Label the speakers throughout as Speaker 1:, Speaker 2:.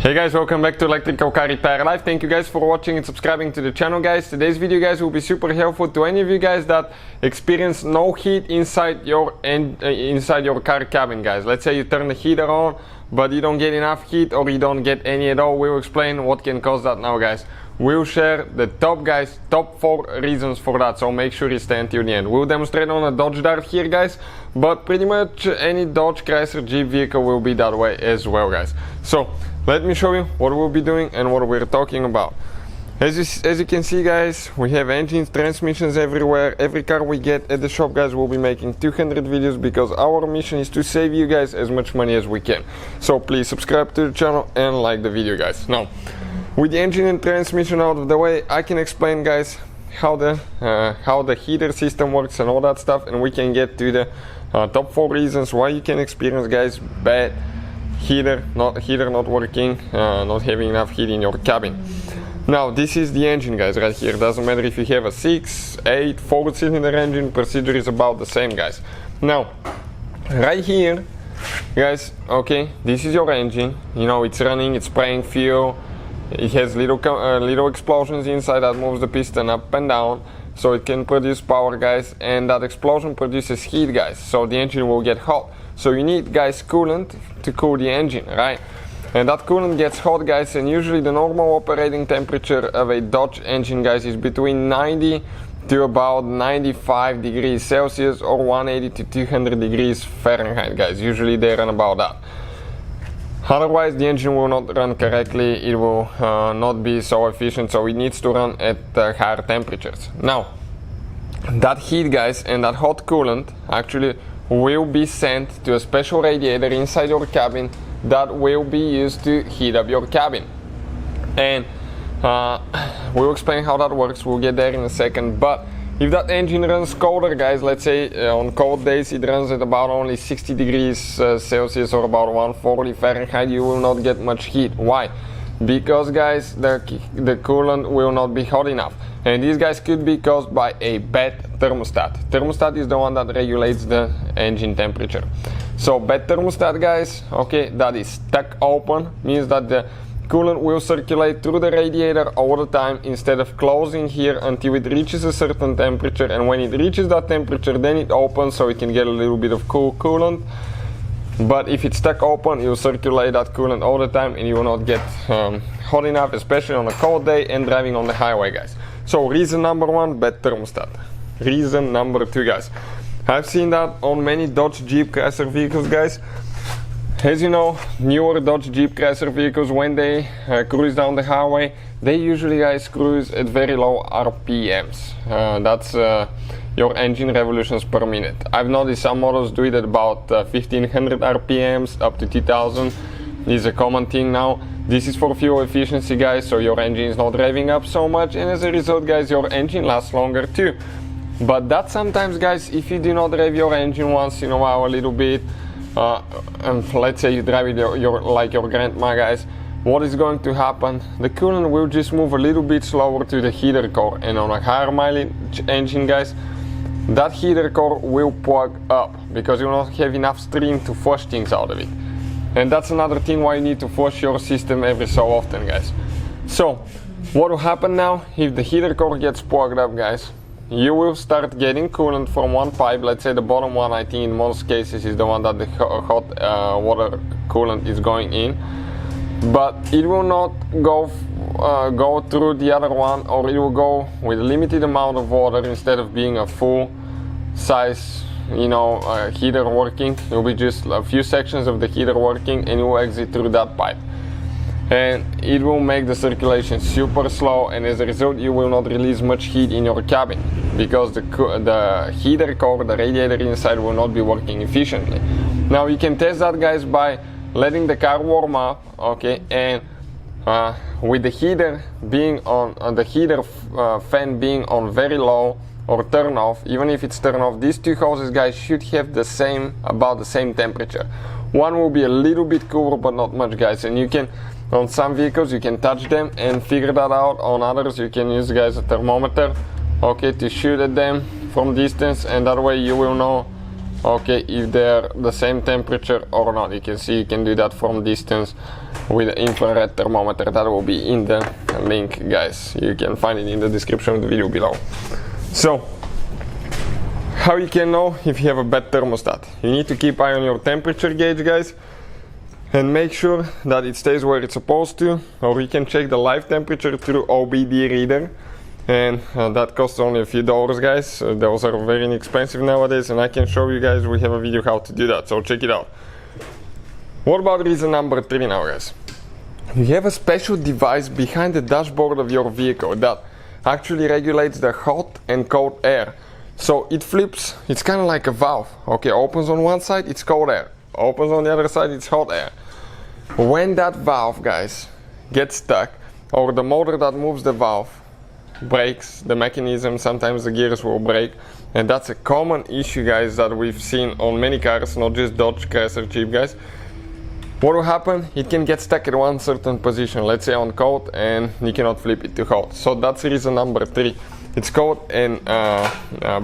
Speaker 1: Hey guys, welcome back to Electrical Car Repair Live. Thank you guys for watching and subscribing to the channel, guys. Today's video, guys, will be super helpful to any of you guys that experience no heat inside your car cabin, guys. Let's say you turn the heater on but you don't get enough heat or you don't get any at all. We'll explain what can cause that now, guys. We'll share the top 4 reasons for that, so make sure you stay until the end. We'll demonstrate on a Dodge Dart here, guys, but pretty much any Dodge, Chrysler, Jeep vehicle will be that way as well, guys. So let me show you what we'll be doing and what we're talking about. As you can see, guys, we have engines, transmissions everywhere. Every car we get at the shop, guys, we'll be making 200 videos because our mission is to save you guys as much money as we can. So please subscribe to the channel and like the video, guys. Now, with the engine and transmission out of the way, I can explain, guys, how the heater system works and all that stuff, and we can get to the top 4 reasons why you can experience, guys, bad heater not working, not having enough heat in your cabin. Now, this is the engine, guys, right here. Doesn't matter if you have a 6, 8, 4-cylinder engine, procedure is about the same, guys. Now, right here, guys, okay, this is your engine. You know, it's running, it's spraying fuel. It has little explosions inside that moves the piston up and down, so it can produce power, guys, and that explosion produces heat, guys, so the engine will get hot. So you need, guys, coolant to cool the engine, right? And that coolant gets hot, guys, and usually the normal operating temperature of a Dodge engine, guys, is between 90 to about 95 degrees Celsius or 180 to 200 degrees Fahrenheit, guys. Usually they run about that. Otherwise, the engine will not run correctly, it will not be so efficient, so it needs to run at higher temperatures. Now, that heat, guys, and that hot coolant actually will be sent to a special radiator inside your cabin that will be used to heat up your cabin. And we'll explain how that works, we'll get there in a second. But if that engine runs colder, guys, let's say on cold days it runs at about only 60 degrees Celsius or about 140 Fahrenheit, you will not get much heat. Why? Because, guys, the coolant will not be hot enough. And these, guys, could be caused by a bad thermostat. Thermostat is the one that regulates the engine temperature. So bad thermostat, guys, okay, that is stuck open, means that the coolant will circulate through the radiator all the time instead of closing here until it reaches a certain temperature, and when it reaches that temperature then it opens so it can get a little bit of cool coolant. But if it's stuck open, it will circulate that coolant all the time and you will not get hot enough, especially on a cold day and driving on the highway, guys. So reason number 1, bad thermostat. Reason number 2, guys, I've seen that on many Dodge, Jeep, Chrysler vehicles, guys. As you know, newer Dodge, Jeep, Chrysler vehicles, when they cruise down the highway, they usually, guys, cruise at very low RPMs. That's your engine revolutions per minute. I've noticed some models do it at about 1500 RPMs up to 2000 is a common thing now. This is for fuel efficiency, guys, so your engine is not revving up so much, and as a result, guys, your engine lasts longer too. But that sometimes, guys, if you do not rev your engine once in a while a little bit, and let's say you drive it like your grandma, guys, what is going to happen? The coolant will just move a little bit slower to the heater core, and on a higher mileage engine, guys, that heater core will plug up because you will not have enough stream to flush things out of it. And that's another thing why you need to flush your system every so often, guys. So what will happen now if the heater core gets plugged up, guys? You will start getting coolant from one pipe. Let's say the bottom one, I think in most cases, is the one that the hot water coolant is going in, but it will not go through the other one, or it will go with a limited amount of water instead of being a full size, you know, heater working. It will be just a few sections of the heater working, and it will exit through that pipe, and it will make the circulation super slow, and as a result you will not release much heat in your cabin because the heater core, the radiator inside, will not be working efficiently. Now you can test that, guys, by letting the car warm up, okay, and with the heater being on, the heater fan being on very low or turn off. Even if it's turn off, these two hoses, guys, should have about the same temperature. One will be a little bit cooler, but not much, guys, and you can, on some vehicles you can touch them and figure that out. On others you can use, guys, a thermometer, okay, to shoot at them from distance, and that way you will know okay, if they're the same temperature or not. You can see you can do that from distance with the infrared thermometer. That will be in the link, guys. You can find it in the description of the video below. So how you can know if you have a bad thermostat? You need to keep eye on your temperature gauge, guys, and make sure that it stays where it's supposed to, or you can check the live temperature through OBD reader, and that costs only a few dollars, guys. Those are very inexpensive nowadays, and I can show you guys, we have a video how to do that, so check it out. What about reason number 3 now, guys? You have a special device behind the dashboard of your vehicle that actually regulates the hot and cold air. So it flips, it's kind of like a valve. Okay, opens on one side, it's cold air. Opens on the other side, it's hot air. When that valve, guys, gets stuck, or the motor that moves the valve breaks, the mechanism, sometimes the gears will break, and that's a common issue, guys, that we've seen on many cars, not just Dodge, Chrysler, Jeep, guys. What will happen? It can get stuck at one certain position, let's say on cold, and you cannot flip it to hot. So that's reason number 3. It's called an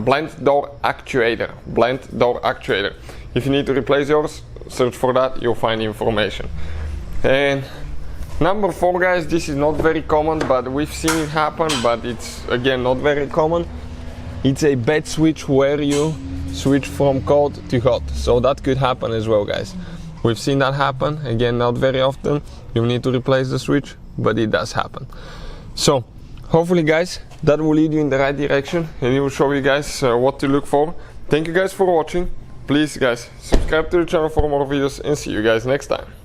Speaker 1: blend door actuator. Blend door actuator. If you need to replace yours, search for that, you'll find information. And number 4, guys, this is not very common, but we've seen it happen, but it's again not very common. It's a bed switch where you switch from cold to hot. So that could happen as well, guys. We've seen that happen, again not very often. You need to replace the switch, but it does happen. So hopefully, guys, that will lead you in the right direction, and it will show you guys what to look for. Thank you guys for watching. Please, guys, subscribe to the channel for more videos, and see you guys next time.